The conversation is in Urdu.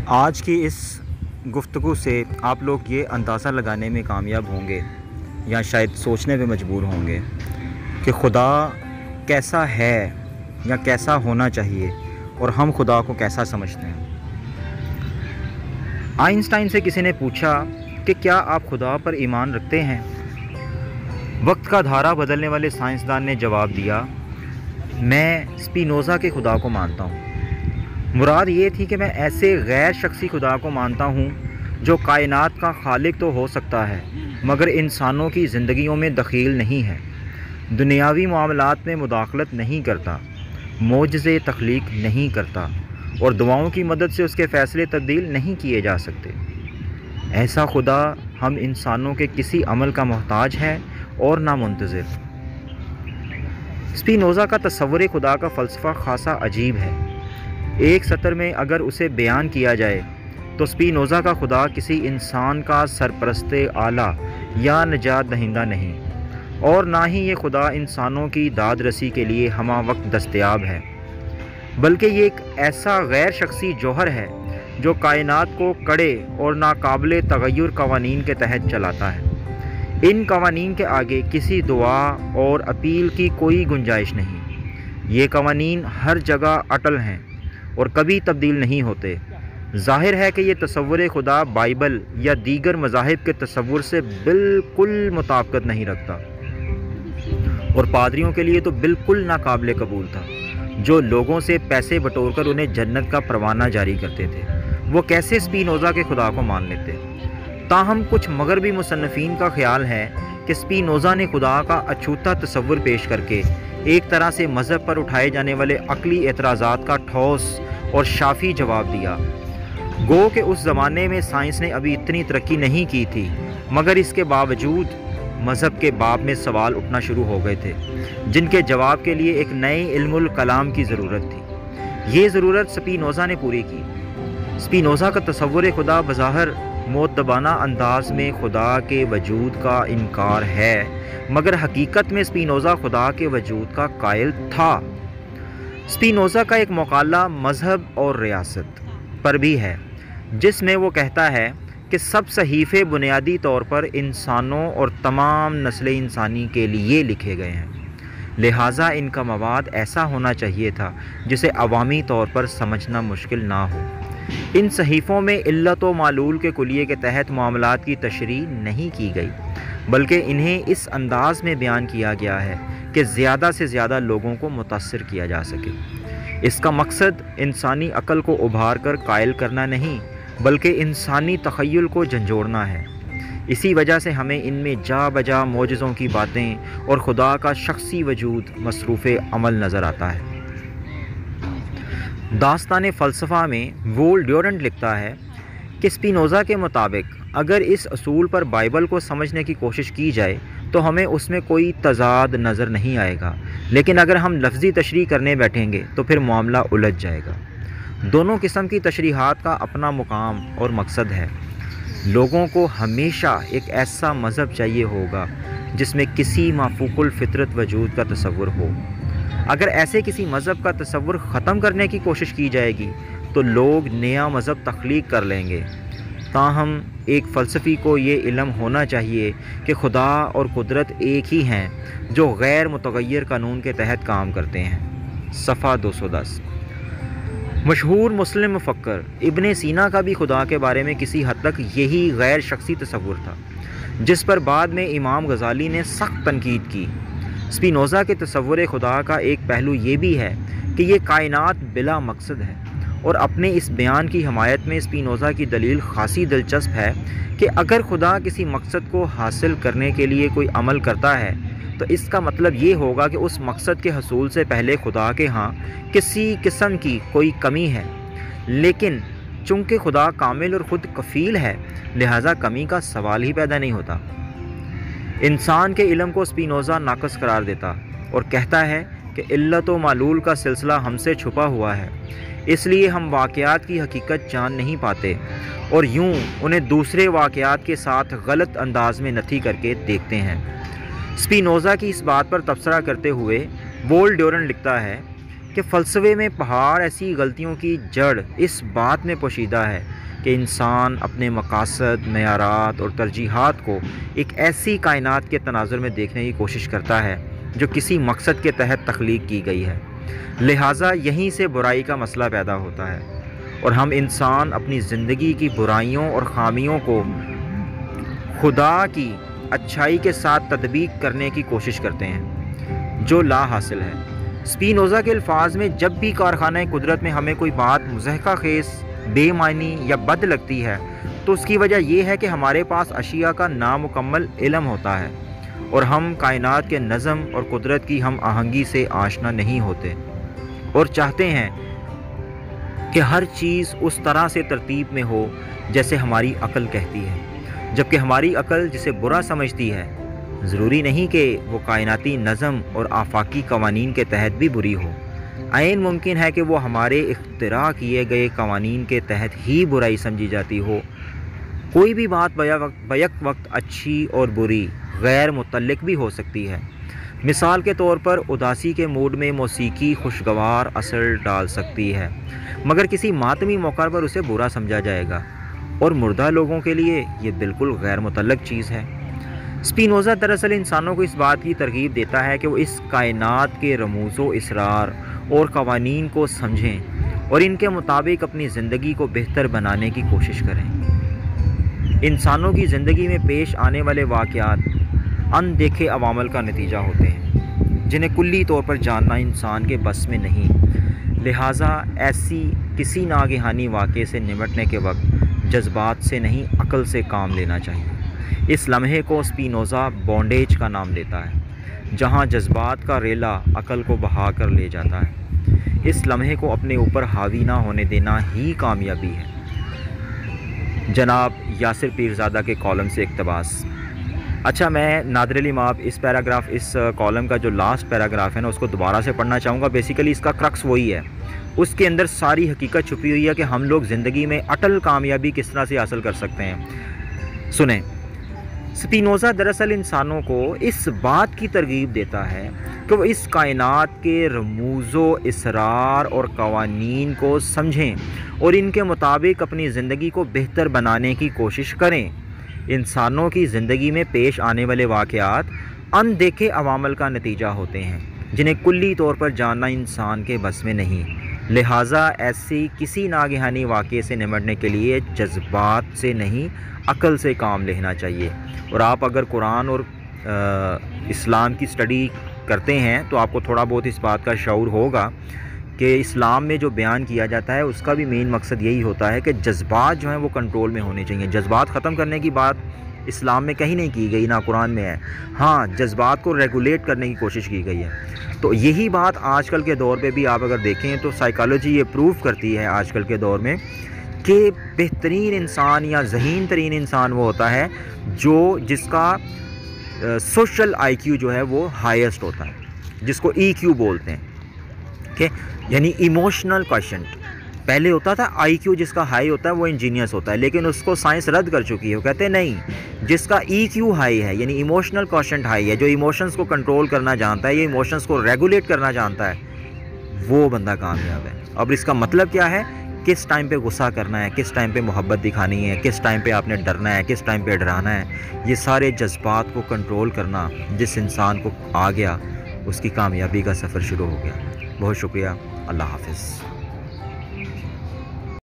آج کی اس گفتگو سے آپ لوگ یہ اندازہ لگانے میں کامیاب ہوں گے یا شاید سوچنے پہ مجبور ہوں گے کہ خدا کیسا ہے یا کیسا ہونا چاہیے اور ہم خدا کو کیسا سمجھتے ہیں۔ آئنسٹائن سے کسی نے پوچھا کہ کیا آپ خدا پر ایمان رکھتے ہیں؟ وقت کا دھارا بدلنے والے سائنسدان نے جواب دیا، میں اسپینوزا کے خدا کو مانتا ہوں۔ مراد یہ تھی کہ میں ایسے غیر شخصی خدا کو مانتا ہوں جو کائنات کا خالق تو ہو سکتا ہے مگر انسانوں کی زندگیوں میں دخیل نہیں ہے، دنیاوی معاملات میں مداخلت نہیں کرتا، معجزے تخلیق نہیں کرتا اور دعاؤں کی مدد سے اس کے فیصلے تبدیل نہیں کیے جا سکتے۔ ایسا خدا ہم انسانوں کے کسی عمل کا محتاج ہے اور نہ منتظر۔ اسپینوزا کا تصور خدا کا فلسفہ خاصا عجیب ہے۔ ایک سطر میں اگر اسے بیان کیا جائے تو اسپینوزا کا خدا کسی انسان کا سرپرست اعلیٰ یا نجات دہندہ نہیں، اور نہ ہی یہ خدا انسانوں کی داد رسی کے لیے ہمہ وقت دستیاب ہے، بلکہ یہ ایک ایسا غیر شخصی جوہر ہے جو کائنات کو کڑے اور ناقابل تغیر قوانین کے تحت چلاتا ہے۔ ان قوانین کے آگے کسی دعا اور اپیل کی کوئی گنجائش نہیں۔ یہ قوانین ہر جگہ اٹل ہیں اور کبھی تبدیل نہیں ہوتے۔ ظاہر ہے کہ یہ تصور خدا بائبل یا دیگر مذاہب کے تصور سے بالکل مطابقت نہیں رکھتا، اور پادریوں کے لیے تو بالکل ناقابل قبول تھا، جو لوگوں سے پیسے بٹور کر انہیں جنت کا پروانہ جاری کرتے تھے۔ وہ کیسے اسپینوزا کے خدا کو مان لیتے؟ تاہم کچھ مغربی مصنفین کا خیال ہے کہ اسپینوزا نے خدا کا اچھوتا تصور پیش کر کے ایک طرح سے مذہب پر اٹھائے جانے والے عقلی اعتراضات کا ٹھوس اور شافی جواب دیا۔ گو کہ اس زمانے میں سائنس نے ابھی اتنی ترقی نہیں کی تھی، مگر اس کے باوجود مذہب کے باب میں سوال اٹھنا شروع ہو گئے تھے جن کے جواب کے لیے ایک نئے علم الکلام کی ضرورت تھی۔ یہ ضرورت اسپینوزا نے پوری کی۔ اسپینوزا کا تصور خدا بظاہر مؤدبانہ انداز میں خدا کے وجود کا انکار ہے، مگر حقیقت میں اسپینوزا خدا کے وجود کا قائل تھا۔ اسپینوزا کا ایک مقالہ مذہب اور ریاست پر بھی ہے، جس میں وہ کہتا ہے کہ سب صحیفے بنیادی طور پر انسانوں اور تمام نسل انسانی کے لیے لکھے گئے ہیں، لہٰذا ان کا مواد ایسا ہونا چاہیے تھا جسے عوامی طور پر سمجھنا مشکل نہ ہو۔ ان صحیفوں میں علت و معلول کے کلیے کے تحت معاملات کی تشریح نہیں کی گئی، بلکہ انہیں اس انداز میں بیان کیا گیا ہے کہ زیادہ سے زیادہ لوگوں کو متاثر کیا جا سکے۔ اس کا مقصد انسانی عقل کو ابھار کر قائل کرنا نہیں، بلکہ انسانی تخیل کو جھنجھوڑنا ہے۔ اسی وجہ سے ہمیں ان میں جا بجا معجزوں کی باتیں اور خدا کا شخصی وجود مصروف عمل نظر آتا ہے۔ داستان فلسفہ میں وول ڈیورنٹ لکھتا ہے کہ اسپینوزا کے مطابق اگر اس اصول پر بائبل کو سمجھنے کی کوشش کی جائے تو ہمیں اس میں کوئی تضاد نظر نہیں آئے گا، لیکن اگر ہم لفظی تشریح کرنے بیٹھیں گے تو پھر معاملہ الجھ جائے گا۔ دونوں قسم کی تشریحات کا اپنا مقام اور مقصد ہے۔ لوگوں کو ہمیشہ ایک ایسا مذہب چاہیے ہوگا جس میں کسی مافوق الفطرت وجود کا تصور ہو۔ اگر ایسے کسی مذہب کا تصور ختم کرنے کی کوشش کی جائے گی تو لوگ نیا مذہب تخلیق کر لیں گے۔ تاہم ایک فلسفی کو یہ علم ہونا چاہیے کہ خدا اور قدرت ایک ہی ہیں جو غیر متغیر قانون کے تحت کام کرتے ہیں۔ صفحہ 210۔ مشہور مسلم مفکر ابن سینا کا بھی خدا کے بارے میں کسی حد تک یہی غیر شخصی تصور تھا، جس پر بعد میں امام غزالی نے سخت تنقید کی۔ اسپینوزا کے تصور خدا کا ایک پہلو یہ بھی ہے کہ یہ کائنات بلا مقصد ہے، اور اپنے اس بیان کی حمایت میں اسپینوزا کی دلیل خاصی دلچسپ ہے کہ اگر خدا کسی مقصد کو حاصل کرنے کے لیے کوئی عمل کرتا ہے تو اس کا مطلب یہ ہوگا کہ اس مقصد کے حصول سے پہلے خدا کے ہاں کسی قسم کی کوئی کمی ہے، لیکن چونکہ خدا کامل اور خود کفیل ہے لہٰذا کمی کا سوال ہی پیدا نہیں ہوتا۔ انسان کے علم کو اسپینوزا ناقص قرار دیتا اور کہتا ہے کہ علت و معلول کا سلسلہ ہم سے چھپا ہوا ہے، اس لیے ہم واقعات کی حقیقت جان نہیں پاتے اور یوں انہیں دوسرے واقعات کے ساتھ غلط انداز میں نتھی کر کے دیکھتے ہیں۔ اسپینوزا کی اس بات پر تبصرہ کرتے ہوئے وول ڈیورنٹ لکھتا ہے کہ فلسفے میں پہاڑ ایسی غلطیوں کی جڑ اس بات میں پوشیدہ ہے کہ انسان اپنے مقاصد، معیارات اور ترجیحات کو ایک ایسی کائنات کے تناظر میں دیکھنے کی کوشش کرتا ہے جو کسی مقصد کے تحت تخلیق کی گئی ہے۔ لہٰذا یہیں سے برائی کا مسئلہ پیدا ہوتا ہے، اور ہم انسان اپنی زندگی کی برائیوں اور خامیوں کو خدا کی اچھائی کے ساتھ تطبیق کرنے کی کوشش کرتے ہیں، جو لا حاصل ہے۔ اسپینوزا کے الفاظ میں جب بھی کارخانہ قدرت میں ہمیں کوئی بات مضحکہ خیز، بے معنی یا بد لگتی ہے تو اس کی وجہ یہ ہے کہ ہمارے پاس اشیاء کا نامکمل علم ہوتا ہے، اور ہم کائنات کے نظم اور قدرت کی ہم آہنگی سے آشنا نہیں ہوتے، اور چاہتے ہیں کہ ہر چیز اس طرح سے ترتیب میں ہو جیسے ہماری عقل کہتی ہے، جبکہ ہماری عقل جسے برا سمجھتی ہے ضروری نہیں کہ وہ کائناتی نظم اور آفاقی قوانین کے تحت بھی بری ہو۔ عین ممکن ہے کہ وہ ہمارے اختراع کیے گئے قوانین کے تحت ہی برائی سمجھی جاتی ہو۔ کوئی بھی بات بیک وقت اچھی اور بری، غیر متعلق بھی ہو سکتی ہے۔ مثال کے طور پر اداسی کے موڈ میں موسیقی خوشگوار اثر ڈال سکتی ہے، مگر کسی ماتمی موقع پر اسے برا سمجھا جائے گا، اور مردہ لوگوں کے لیے یہ بالکل غیر متعلق چیز ہے۔ اسپینوزا دراصل انسانوں کو اس بات کی ترغیب دیتا ہے کہ وہ اس کائنات کے رموز و اسرار اور قوانین کو سمجھیں اور ان کے مطابق اپنی زندگی کو بہتر بنانے کی کوشش کریں۔ انسانوں کی زندگی میں پیش آنے والے واقعات اندیکھے عوامل کا نتیجہ ہوتے ہیں، جنہیں کلی طور پر جاننا انسان کے بس میں نہیں۔ لہٰذا ایسی کسی ناگہانی واقعے سے نمٹنے کے وقت جذبات سے نہیں، عقل سے کام لینا چاہیے۔ اس لمحے کو اسپینوزا بونڈیج کا نام دیتا ہے، جہاں جذبات کا ریلا عقل کو بہا کر لے جاتا ہے۔ اس لمحے کو اپنے اوپر حاوی نہ ہونے دینا ہی کامیابی ہے۔ جناب یاسر پیرزادہ کے کالم سے اقتباس۔ اچھا، میں نادر علی ماب اس کالم کا جو لاسٹ پیراگراف ہے نا، اس کو دوبارہ سے پڑھنا چاہوں گا۔ بیسیکلی اس کا کرکس وہی ہے، اس کے اندر ساری حقیقت چھپی ہوئی ہے کہ ہم لوگ زندگی میں اٹل کامیابی کس طرح سے حاصل کر سکتے ہیں۔ سنیں، اسپینوزا دراصل انسانوں کو اس بات کی ترغیب دیتا ہے کہ وہ اس کائنات کے رموز و اسرار اور قوانین کو سمجھیں اور ان کے مطابق اپنی زندگی کو بہتر بنانے کی کوشش کریں۔ انسانوں کی زندگی میں پیش آنے والے واقعات اندیکھے عوامل کا نتیجہ ہوتے ہیں، جنہیں کلی طور پر جاننا انسان کے بس میں نہیں۔ لہٰذا ایسی کسی ناگہانی واقعے سے نمٹنے کے لیے جذبات سے نہیں، عقل سے کام لینا چاہیے۔ اور آپ اگر قرآن اور اسلام کی سٹڈی کرتے ہیں تو آپ کو تھوڑا بہت اس بات کا شعور ہوگا کہ اسلام میں جو بیان کیا جاتا ہے اس کا بھی مین مقصد یہی ہوتا ہے کہ جذبات جو ہیں وہ کنٹرول میں ہونے چاہیے۔ جذبات ختم کرنے کی بات اسلام میں کہیں نہیں کی گئی، نہ قرآن میں ہے۔ ہاں، جذبات کو ریگولیٹ کرنے کی کوشش کی گئی ہے۔ تو یہی بات آج کل کے دور پہ بھی آپ اگر دیکھیں تو سائیکالوجی یہ پروف کرتی ہے آج کل کے دور میں کہ بہترین انسان یا ذہین ترین انسان وہ ہوتا ہے جس کا سوشل آئی کیو جو ہے وہ ہائیسٹ ہوتا ہے، جس کو ای کیو بولتے ہیں، کہ یعنی ایموشنل کوشنٹ۔ پہلے ہوتا تھا آئی کیو جس کا ہائی ہوتا ہے وہ انجینئس ہوتا ہے، لیکن اس کو سائنس رد کر چکی ہے۔ وہ کہتے ہیں نہیں، جس کا ای کیو ہائی ہے یعنی ایموشنل کوشنٹ ہائی ہے، جو ایموشنز کو کنٹرول کرنا جانتا ہے یا ایموشنز کو ریگولیٹ کرنا جانتا ہے، وہ بندہ کامیاب ہے۔ اب اس کا مطلب کیا ہے؟ کس ٹائم پہ غصہ کرنا ہے، کس ٹائم پہ محبت دکھانی ہے، کس ٹائم پہ آپ نے ڈرنا ہے، کس ٹائم پہ ڈرانا ہے، یہ سارے جذبات کو کنٹرول کرنا جس انسان کو آ گیا، اس کی کامیابی کا سفر شروع ہو گیا۔ بہت شکریہ، اللہ حافظ۔